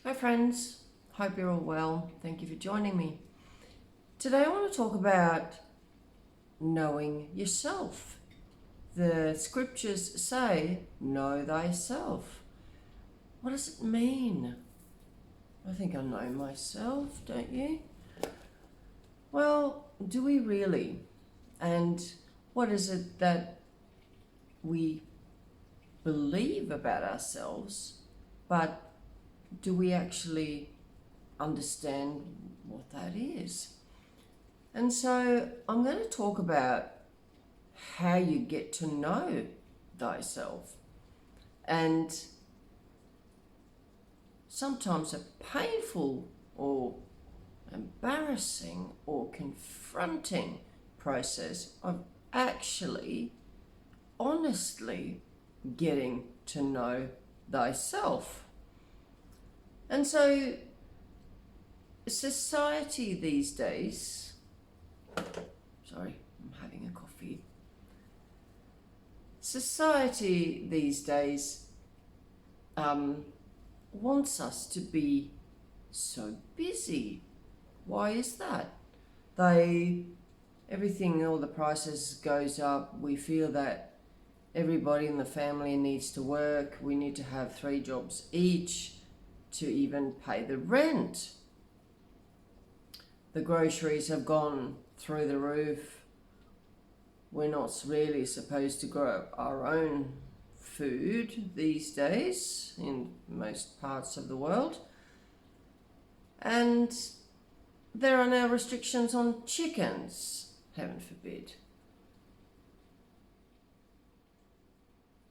Hi friends, hope you're all well. Thank you for joining me. Today I want to talk about knowing yourself. The scriptures say, know thyself. What does it mean? I think I know myself, don't you? Well, do we really? And what is it that we believe about ourselves, but do we actually understand what that is? And so I'm going to talk about how you get to know thyself, and sometimes a painful or embarrassing or confronting process of actually honestly getting to know thyself. And so society these days, sorry, I'm having a coffee. Society these days wants us to be so busy. Why is that? Everything, all the prices goes up. We feel that everybody in the family needs to work. We need to have 3 jobs each to even pay the rent. The groceries have gone through the roof. We're not really supposed to grow our own food these days in most parts of the world. And there are now restrictions on chickens, heaven forbid.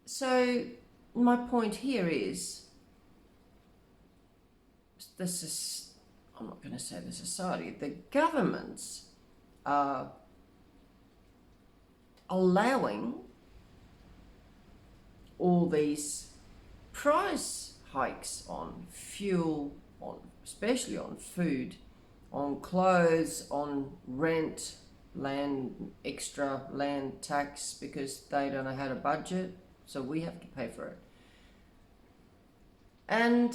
So my point here is, I'm not going to say the society, the governments are allowing all these price hikes on fuel, especially on food, on clothes, on rent, extra land tax, because they don't know how to budget, so we have to pay for it. And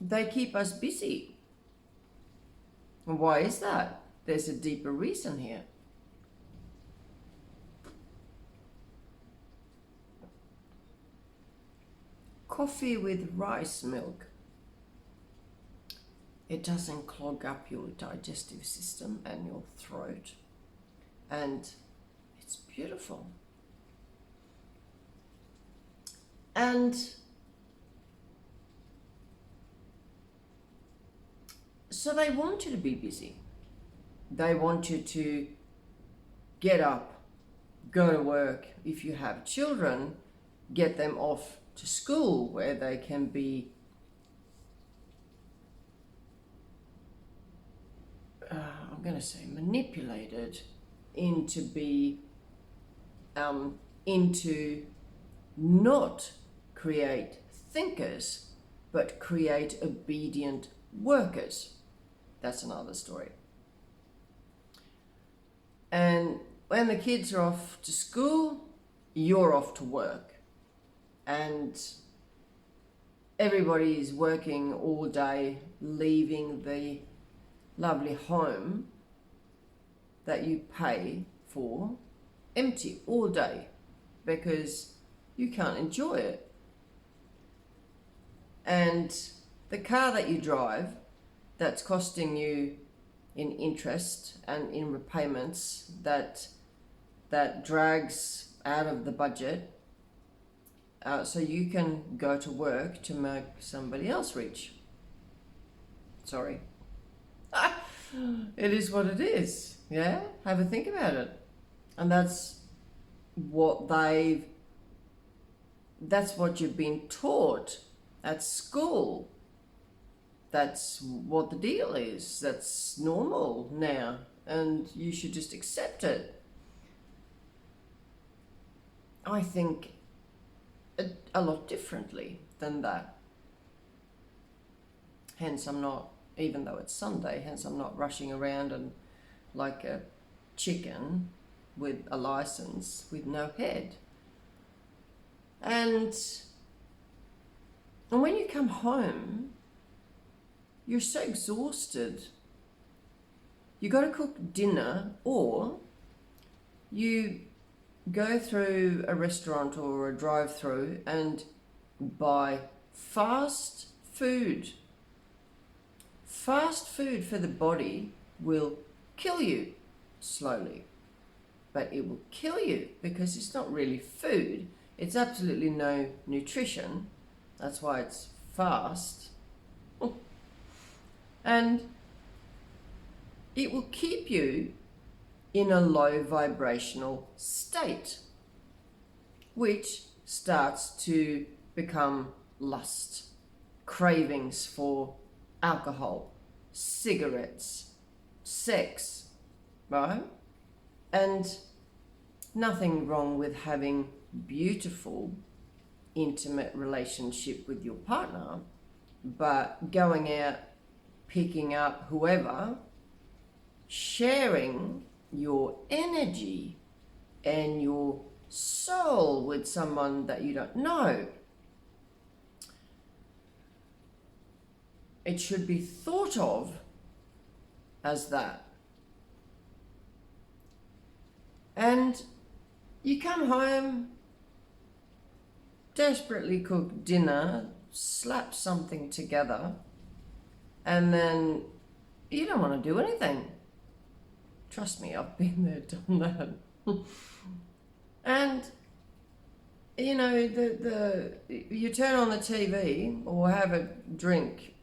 they keep us busy. And why is that? There's a deeper reason here. Coffee with rice milk, it doesn't clog up your digestive system and your throat, and it's beautiful. And so they want you to be busy. They want you to get up, go to work. If you have children, get them off to school where they can be I'm going to say manipulated into not create thinkers, but create obedient workers. That's another story. And when the kids are off to school, you're off to work. And everybody is working all day, leaving the lovely home that you pay for empty all day because you can't enjoy it. And the car that you drive, that's costing you in interest and in repayments, that drags out of the budget, so you can go to work to make somebody else rich. Sorry. It is what it is. Yeah, have a think about it. And that's what you've been taught at school. That's what the deal is. That's normal now, and you should just accept it. I think a lot differently than that. Hence I'm not, even though it's Sunday, hence I'm not rushing around and like a chicken with a license with no head. And And when you come home, you're so exhausted. You got to cook dinner, or you go through a restaurant or a drive-through and buy fast food. Fast food for the body will kill you slowly, but it will kill you because it's not really food. It's absolutely no nutrition. That's why it's fast. And it will keep you in a low vibrational state, which starts to become lust, cravings for alcohol, cigarettes, sex, right? And nothing wrong with having beautiful, intimate relationship with your partner, but going out, picking up whoever, sharing your energy and your soul with someone that you don't know. It should be thought of as that. And you come home, desperately cook dinner, slap something together, and then you don't want to do anything. Trust me, I've been there, done that. And you know, you turn on the TV or have a drink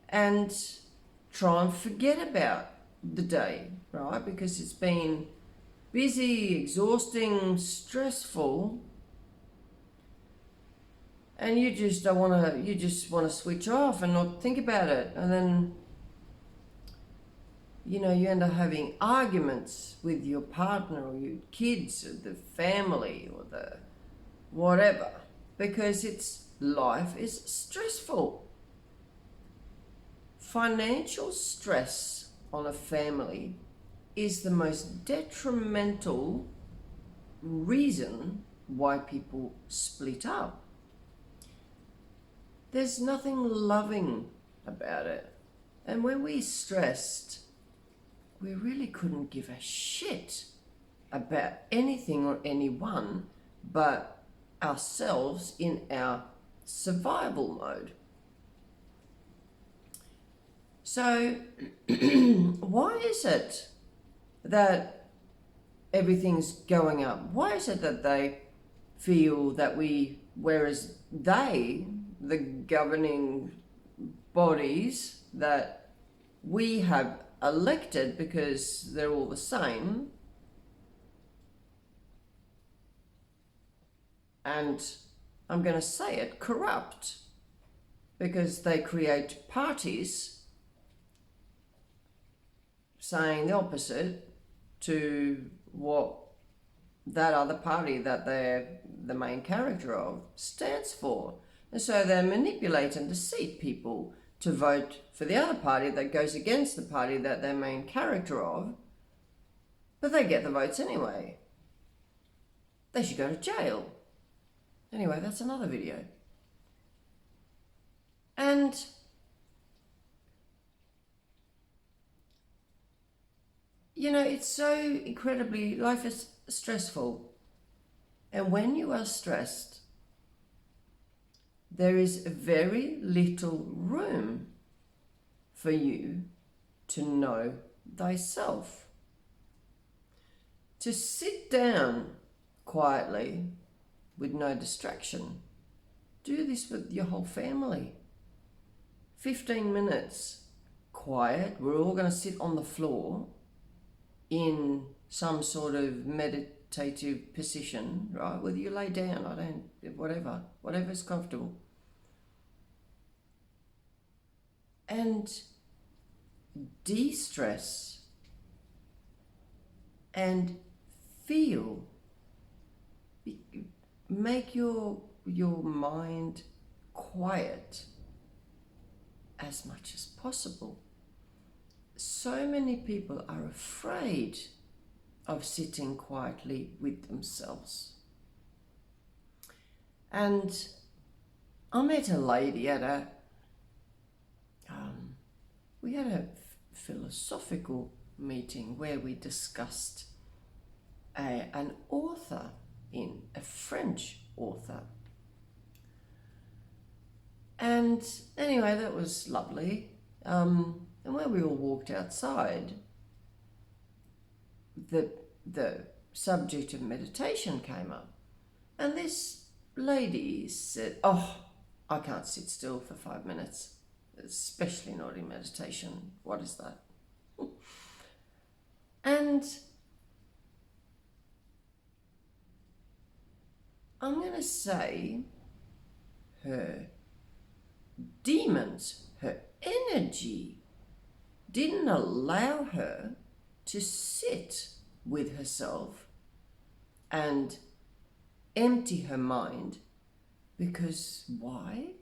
and try and forget about the day, right? Because it's been busy, exhausting, stressful, and you just don't want to. You just want to switch off and not think about it, and then you know you end up having arguments with your partner or your kids or the family or the whatever, because life is stressful. Financial stress on a family is the most detrimental reason why people split up. There's nothing loving about it. And when we're stressed, we really couldn't give a shit about anything or anyone but ourselves in our survival mode. So why is it that everything's going up? Why is it that they feel that whereas they, the governing bodies that we have elected because they're all the same, and I'm going to say it, corrupt, because they create parties saying the opposite to what that other party that they're the main character of stands for. And so they manipulate and deceive people to vote for the other party that goes against the party that they're main character of, but they get the votes anyway. They should go to jail. Anyway, that's another video. And you know, it's so incredibly, life is stressful. And when you are stressed, there is very little room for you to know thyself. To sit down quietly with no distraction. Do this with your whole family. 15 minutes quiet. We're all going to sit on the floor in some sort of meditative position, right? Whether you lay down, whatever's comfortable. And de-stress and feel. Make your mind quiet as much as possible. So many people are afraid of sitting quietly with themselves. And I met a lady at we had a philosophical meeting where we discussed an author, a French author. And anyway, that was lovely. And when we all walked outside, the subject of meditation came up. And this lady said, "Oh, I can't sit still for 5 minutes, especially not in meditation. What is that?" And I'm going to say her demons, her energy didn't allow her to sit with herself and empty her mind. Because why?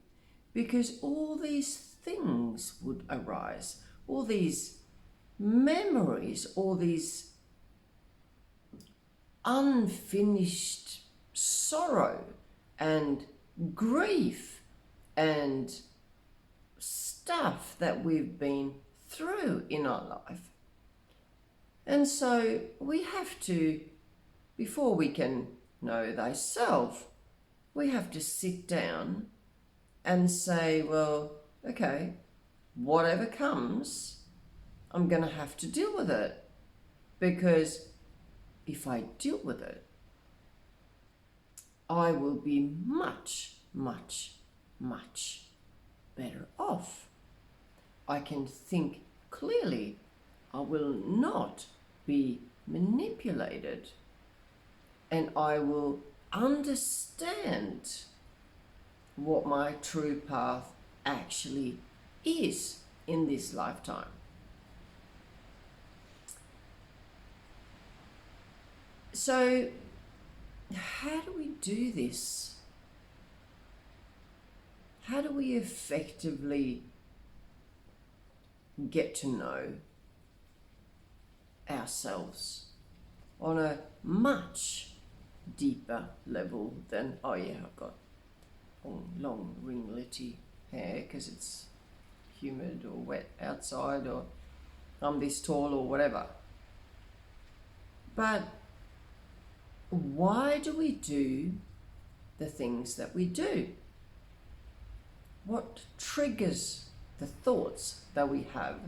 Because all these things would arise, all these memories, all these unfinished sorrow and grief and stuff that we've been through in our life. And so we have to, before we can know thyself, we have to sit down and say, well, okay, whatever comes, I'm going to have to deal with it. Because if I deal with it, I will be much, much, much better off. I can think clearly. I will not be manipulated. And I will understand what my true path actually is in this lifetime. So, how do we do this? How do we effectively get to know ourselves on a much deeper level than, oh yeah, I've got long ringlety hair because it's humid or wet outside, or I'm this tall or whatever. But why do we do the things that we do? What triggers the thoughts that we have?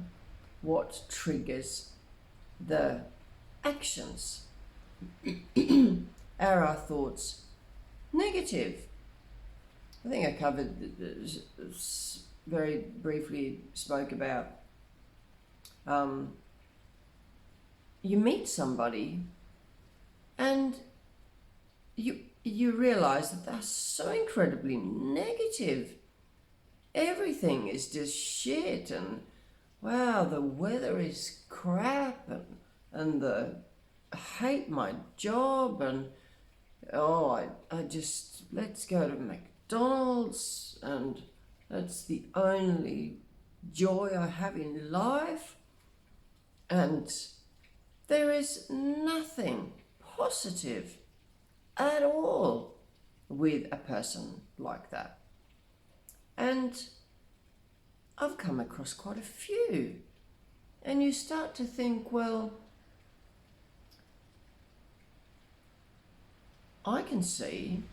What triggers the actions? Are our thoughts negative? I think I covered very briefly, spoke about you meet somebody and you realize that they're so incredibly negative. Everything is just shit, and wow, the weather is crap, and I hate my job, and I just, let's go to McDonald's, and that's the only joy I have in life. And there is nothing positive at all with a person like that. And I've come across quite a few. And you start to think, well, I can see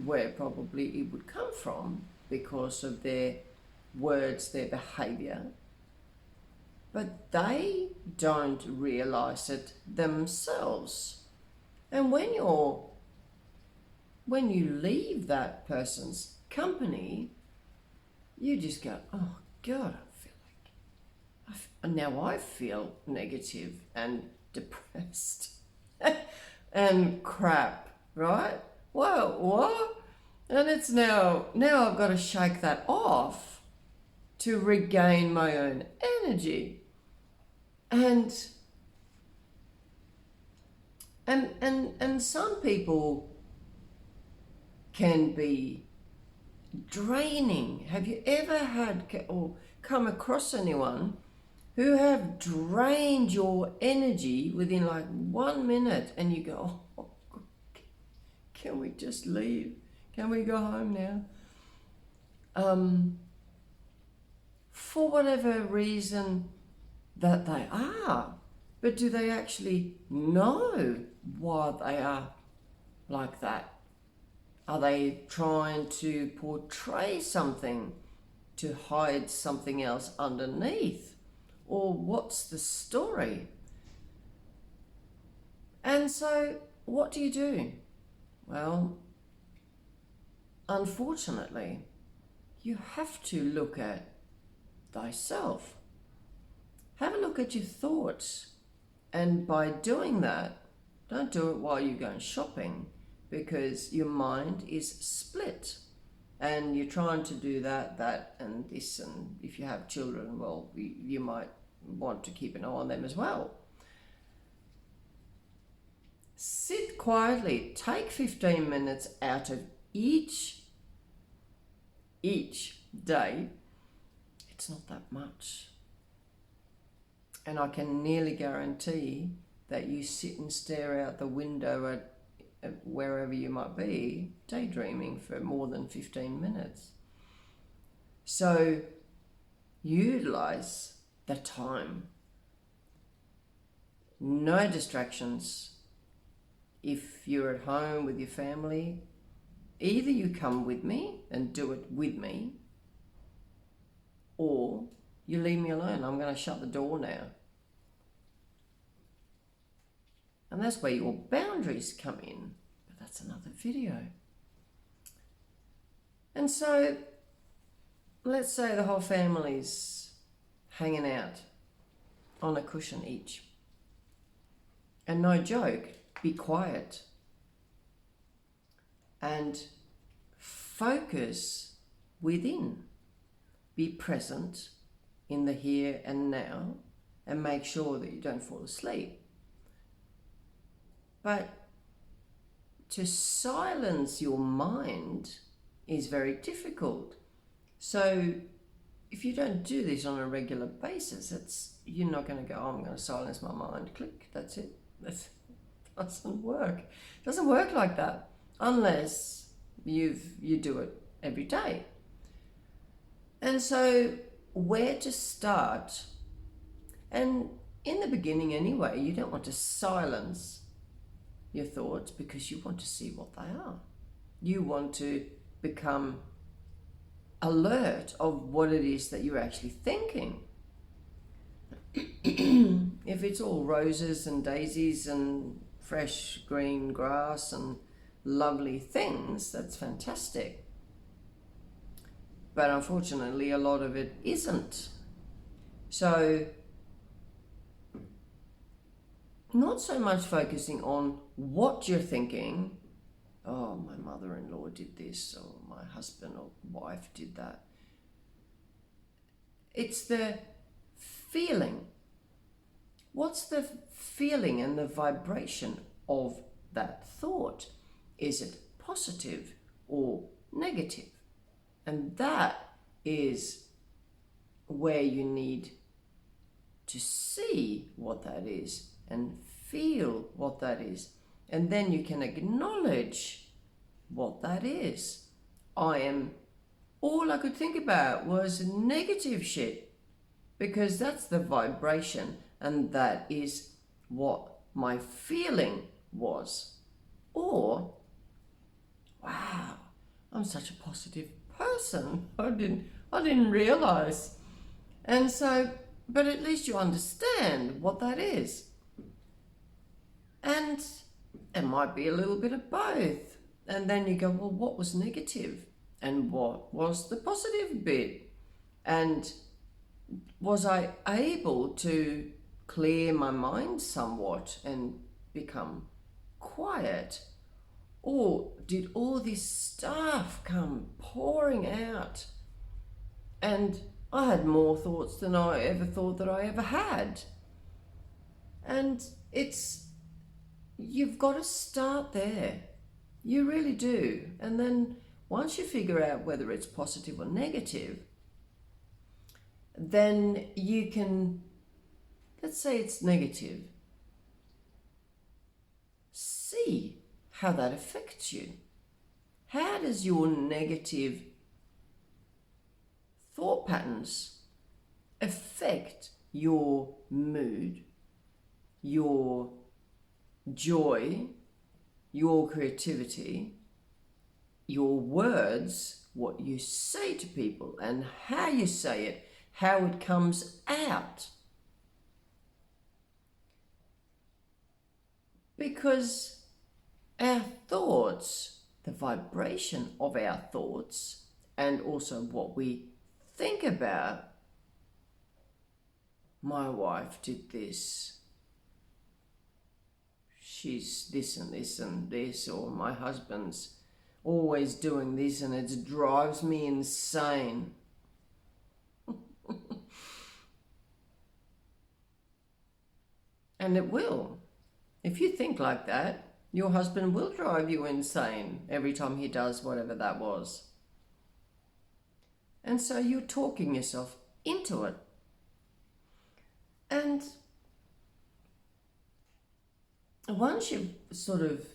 where probably it would come from because of their words, their behavior. But they don't realize it themselves. And when you leave that person's company, you just go, oh God, I feel negative and depressed and crap, right? Whoa, what? And it's now I've got to shake that off to regain my own energy. And some people can be draining. Have you ever had or come across anyone who have drained your energy within like 1 minute, and you go, oh, can we just leave? Can we go home now? for whatever reason that they are. But do they actually know why they are like that? Are they trying to portray something to hide something else underneath? Or what's the story? And so what do you do? Well, unfortunately, you have to look at thyself. Have a look at your thoughts. And by doing that, don't do it while you're going shopping, because your mind is split. And you're trying to do that, and this, and if you have children, well, you might want to keep an eye on them as well. Sit quietly. Take 15 minutes out of each day. It's not that much. And I can nearly guarantee that you sit and stare out the window at wherever you might be, daydreaming for more than 15 minutes. So utilize the time. No distractions. If you're at home with your family, either you come with me and do it with me, or you leave me alone. I'm going to shut the door now. And that's where your boundaries come in. But that's another video. And so, let's say the whole family's hanging out on a cushion each. And no joke, be quiet. And focus within. Be present in the here and now, and make sure that you don't fall asleep. But to silence your mind is very difficult. So if you don't do this on a regular basis, you're not going to go, oh, I'm going to silence my mind. Click, that's it. That doesn't work. It doesn't work like that unless you do it every day. And so where to start? And in the beginning anyway, you don't want to silence your thoughts because you want to see what they are. You want to become alert of what it is that you're actually thinking. If it's all roses and daisies and fresh green grass and lovely things, that's fantastic. But unfortunately, a lot of it isn't. So, not so much focusing on what you're thinking. Oh, my mother-in-law did this, or my husband or wife did that. It's the feeling. What's the feeling and the vibration of that thought? Is it positive or negative? And that is where you need to see what that is and feel what that is. And then you can acknowledge what that is. All I could think about was negative shit, because that's the vibration and that is what my feeling was. Or, wow, I'm such a positive person. I didn't realize. And so, but at least you understand what that is. And it might be a little bit of both. And then you go, well, what was negative? And what was the positive bit? And was I able to clear my mind somewhat and become quiet? Or did all this stuff come pouring out? And I had more thoughts than I ever thought that I ever had. And you've got to start there. You really do. And then once you figure out whether it's positive or negative, then you can, let's say it's negative, see how that affects you. How does your negative thought patterns affect your mood, your joy, your creativity, your words, what you say to people, and how you say it, how it comes out. Because our thoughts, the vibration of our thoughts, and also what we think about. My wife did this. She's this and this and this, or my husband's always doing this and it drives me insane. And it will. If you think like that, your husband will drive you insane every time he does whatever that was. And so you're talking yourself into it. And once you've sort of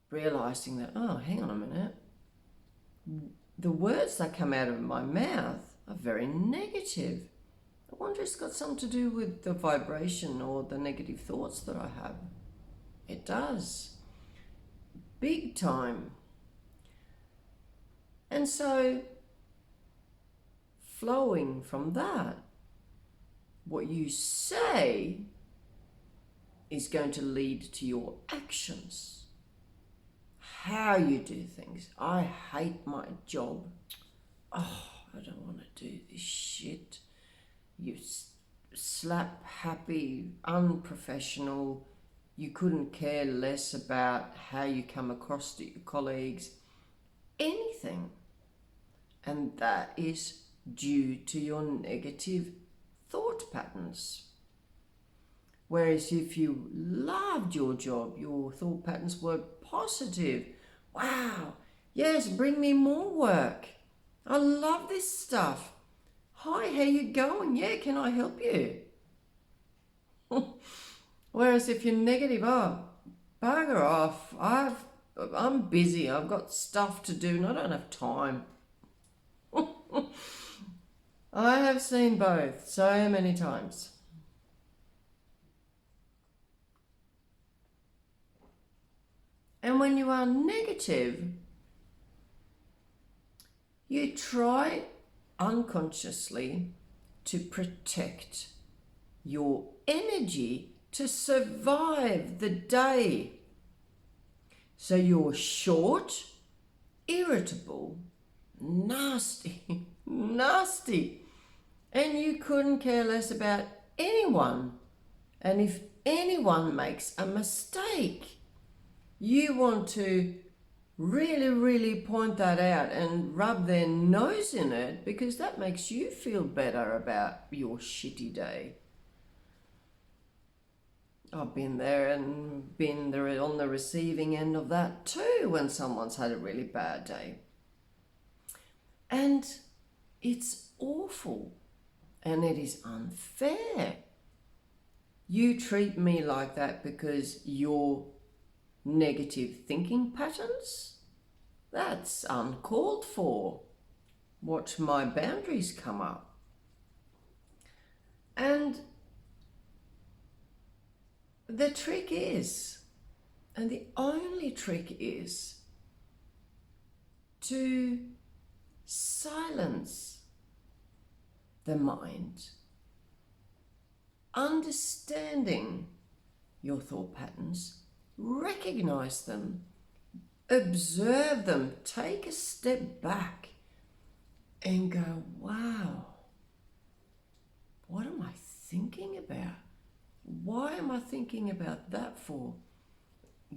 realizing that, oh, hang on a minute, the words that come out of my mouth are very negative. I wonder if it's got something to do with the vibration or the negative thoughts that I have. It does. Big time. And so, flowing from that, what you say is going to lead to your actions. How you do things. I hate my job. Oh, I don't want to do this shit. You slap happy, unprofessional. You couldn't care less about how you come across to your colleagues. Anything. And that is due to your negative thought patterns. Whereas if you loved your job, your thought patterns were positive. Wow, yes, bring me more work. I love this stuff. Hi, how you going? Yeah, can I help you? Whereas if you're negative, oh, bugger off. I'm busy. I've got stuff to do and I don't have time. I have seen both so many times. And when you are negative, you try unconsciously to protect your energy to survive the day. So you're short, irritable, nasty, and you couldn't care less about anyone. And if anyone makes a mistake, you want to really point that out and rub their nose in it, because that makes you feel better about your shitty day. I've been there and been there on the receiving end of that too when someone's had a really bad day. And it's awful and it is unfair. You treat me like that because you're negative thinking patterns? That's uncalled for. Watch my boundaries come up. And the trick is, and the only trick is, to silence the mind, understanding your thought patterns, recognize them, observe them, take a step back and go, wow, what am I thinking about? Why am I thinking about that for?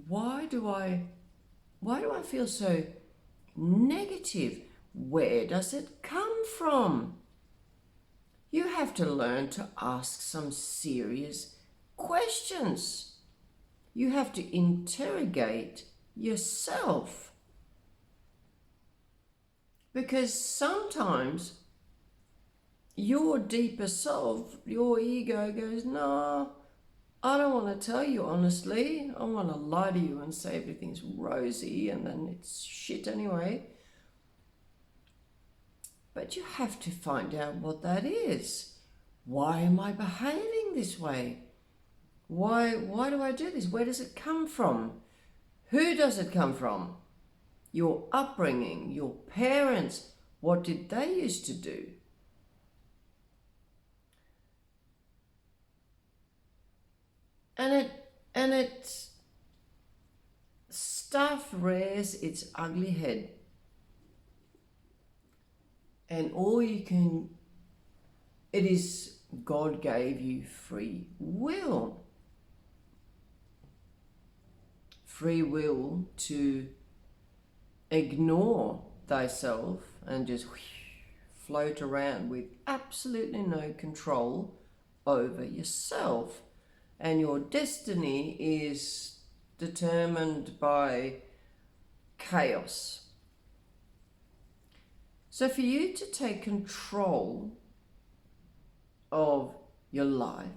Why do I feel so negative? Where does it come from? You have to learn to ask some serious questions. You have to interrogate yourself. Because sometimes your deeper self, your ego goes, no, I don't want to tell you honestly. I want to lie to you and say everything's rosy and then it's shit anyway. But you have to find out what that is. Why am I behaving this way? Why do I do this? Where does it come from? Who does it come from? Your upbringing, your parents, what did they used to do? And it stuff rears its ugly head. And it is God gave you free will. Free will to ignore thyself and just float around with absolutely no control over yourself. And your destiny is determined by chaos. So for you to take control of your life,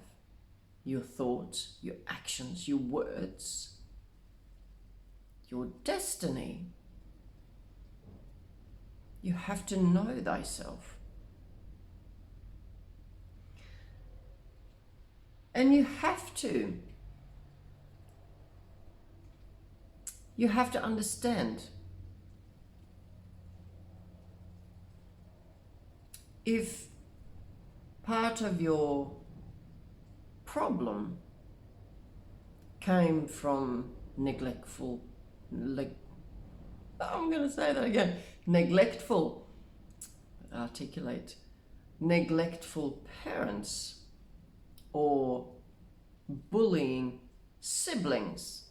your thoughts, your actions, your words, your destiny, you have to know thyself. And you have to understand, if part of your problem came from neglectful parents, or bullying siblings,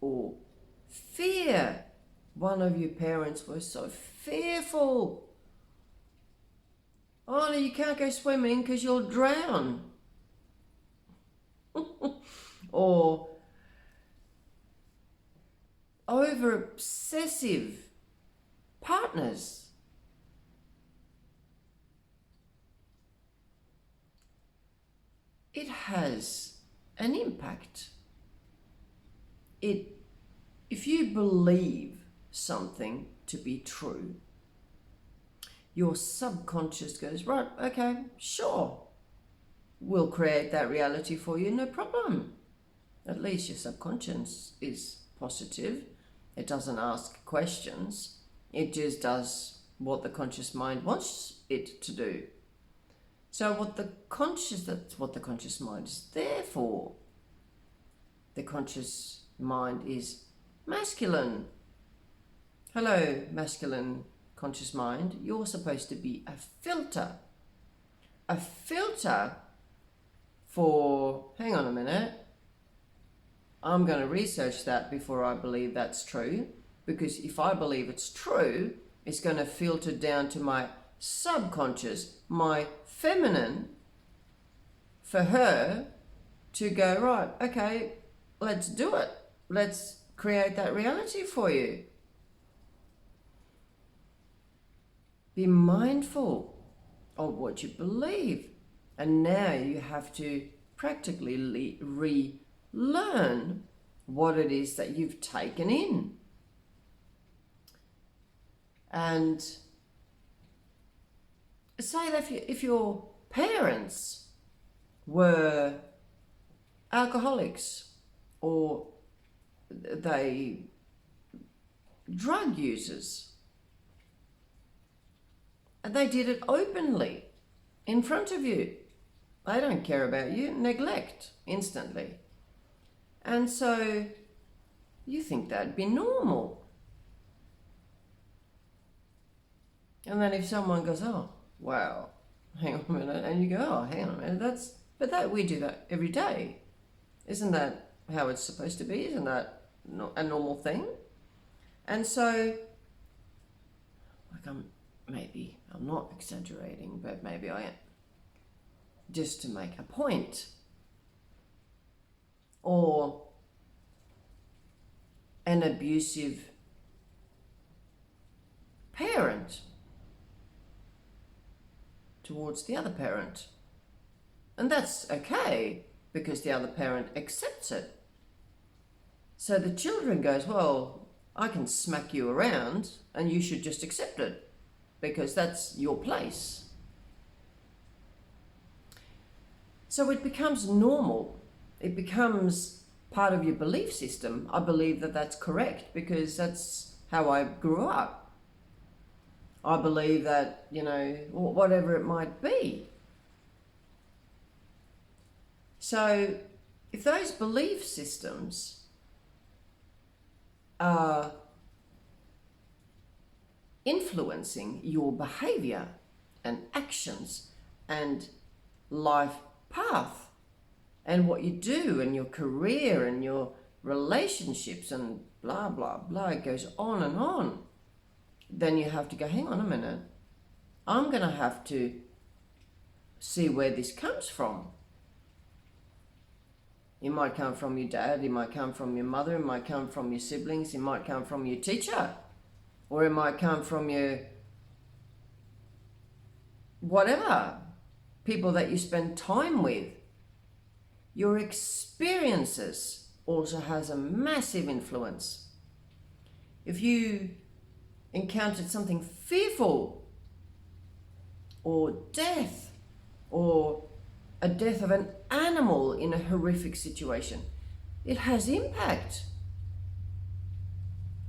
or fear. One of your parents was so fearful. Oh, no, you can't go swimming because you'll drown. Or over obsessive partners. It has an impact. If you believe something to be true, your subconscious goes, right, okay, sure, we'll create that reality for you, no problem. At least your subconscious is positive. It doesn't ask questions. It just does what the conscious mind wants it to do. So that's what the conscious mind is there for. The conscious mind is masculine. Hello, masculine conscious mind. You're supposed to be a filter. A filter for, hang on a minute, I'm going to research that before I believe that's true. Because if I believe it's true, it's going to filter down to my subconscious, my feminine, for her to go, right, okay, let's do it. Let's create that reality for you. Be mindful of what you believe. And now you have to practically relearn what it is that you've taken in. And say that if your parents were alcoholics, or they drug users, and they did it openly in front of you, they don't care about you, neglect instantly. And so you think that'd be normal. And then if someone goes, oh, wow, hang on a minute, and you go, oh, hang on a minute, we do that every day. Isn't that how it's supposed to be? Isn't that a normal thing? And so, I'm not exaggerating, but maybe I am, just to make a point. Or an abusive parent towards the other parent. And that's okay, because the other parent accepts it. So the children goes, well, I can smack you around and you should just accept it. because that's your place. So it becomes normal. It becomes part of your belief system. I believe that that's correct because that's how I grew up. I believe that, whatever it might be. So if those belief systems are influencing your behavior and actions and life path and what you do and your career and your relationships and blah, blah, blah, it goes on, then you have to go, hang on a minute, I'm going to have to see where this comes from. It might come from your dad, it might come from your mother, it might come from your siblings, it might come from your teacher, or it might come from your whatever, people that you spend time with. Your experiences also has a massive influence. If you encountered something fearful, or death, or a death of an animal in a horrific situation, it has impact.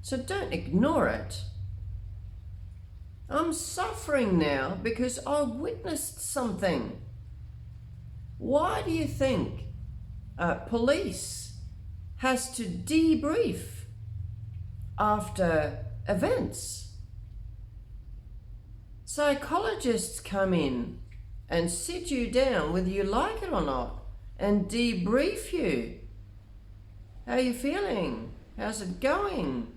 So don't ignore it. I'm suffering now because I witnessed something. Why do you think police has to debrief after events? Psychologists come in and sit you down, whether you like it or not, and debrief you. How are you feeling? How's it going?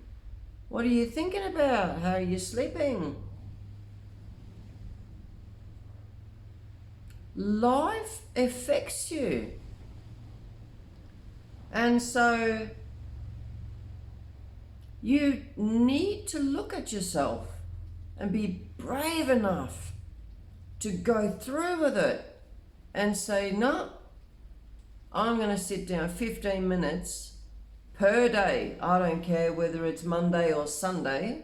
What are you thinking about? How are you sleeping? Life affects you. And so you need to look at yourself and be brave enough to go through with it and say, no, I'm going to sit down 15 minutes per day. I don't care whether it's Monday or Sunday.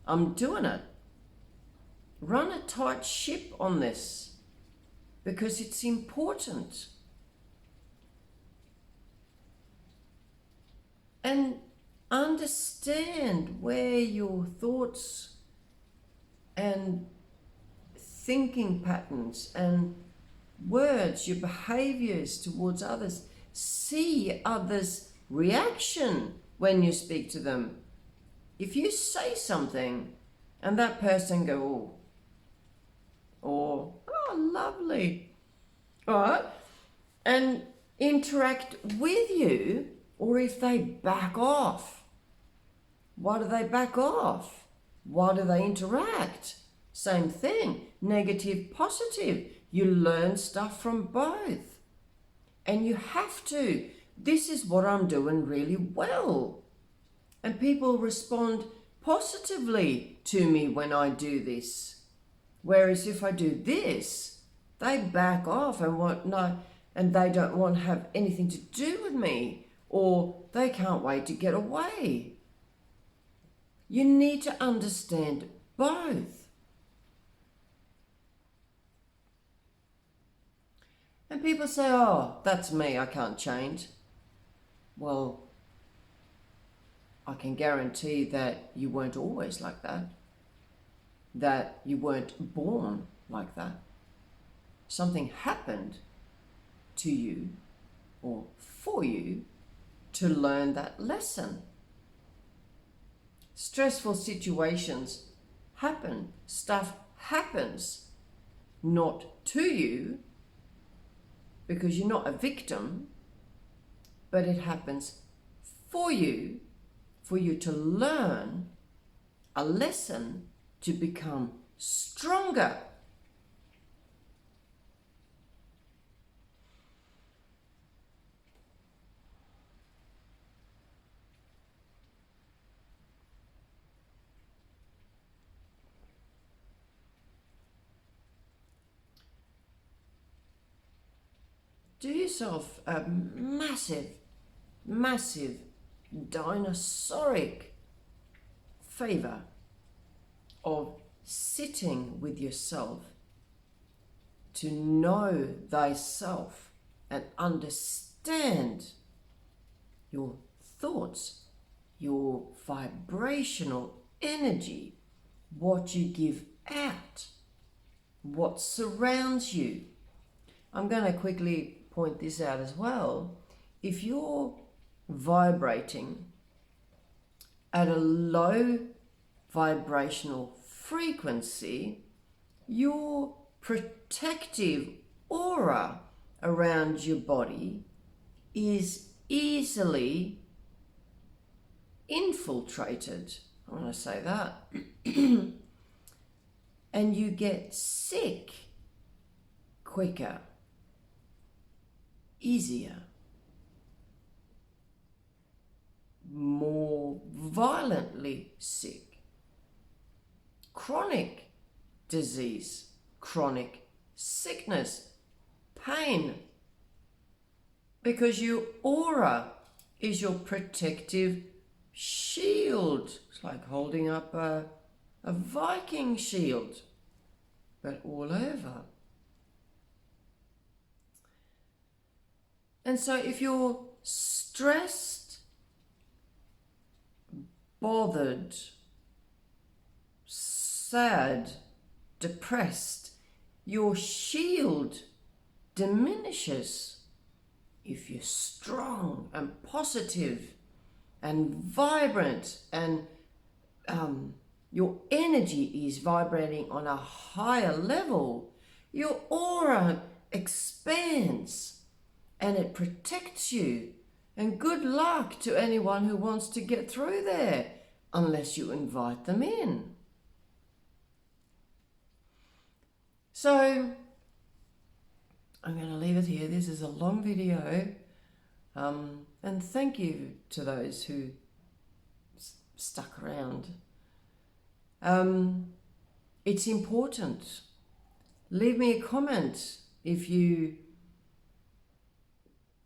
I'm doing it. Run a tight ship on this because it's important. And understand where your thoughts and thinking patterns and words, your behaviors towards others, see others' reaction when you speak to them. If you say something and that person go, oh, or, oh, lovely, all right, and interact with you, or if they back off, why do they back off? Why do they interact? Same thing, negative, positive. You learn stuff from both. And you have to. This is what I'm doing really well. And people respond positively to me when I do this. Whereas if I do this, they back off and they don't want to have anything to do with me, or they can't wait to get away. You need to understand both. And people say, oh, that's me, I can't change. Well, I can guarantee that you weren't always like that you weren't born like that. Something happened to you or for you to learn that lesson. Stressful situations happen. Stuff happens, not to you, because you're not a victim, but it happens for you to learn a lesson to become stronger. Do yourself a massive, massive dinosauric favor of sitting with yourself to know thyself and understand your thoughts, your vibrational energy, what you give out, what surrounds you. I'm going to quickly point this out as well. If you're vibrating at a low vibrational frequency, your protective aura around your body is easily infiltrated. I want to say that. And you get sick quicker, easier, more violently sick. Chronic disease, chronic sickness, pain, because your aura is your protective shield. It's like holding up a Viking shield, but all over. And so if you're stressed, bothered, sad, depressed, your shield diminishes. If you're strong and positive and vibrant and your energy is vibrating on a higher level, your aura expands and it protects you. And good luck to anyone who wants to get through there, unless you invite them in. So I'm going to leave it here. This is a long video. And thank you to those who stuck around. It's important. Leave me a comment if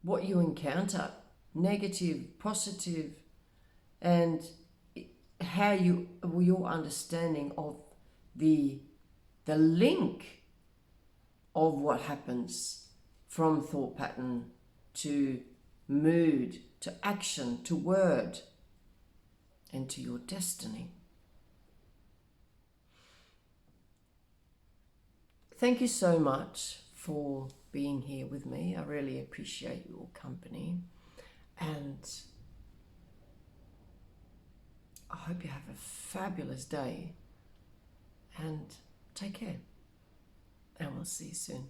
what you encounter, negative, positive, and how your understanding of the link of what happens from thought pattern to mood, to action, to word, and to your destiny. Thank you so much for being here with me. I really appreciate your company, and I hope you have a fabulous day, and take care, and we'll see you soon.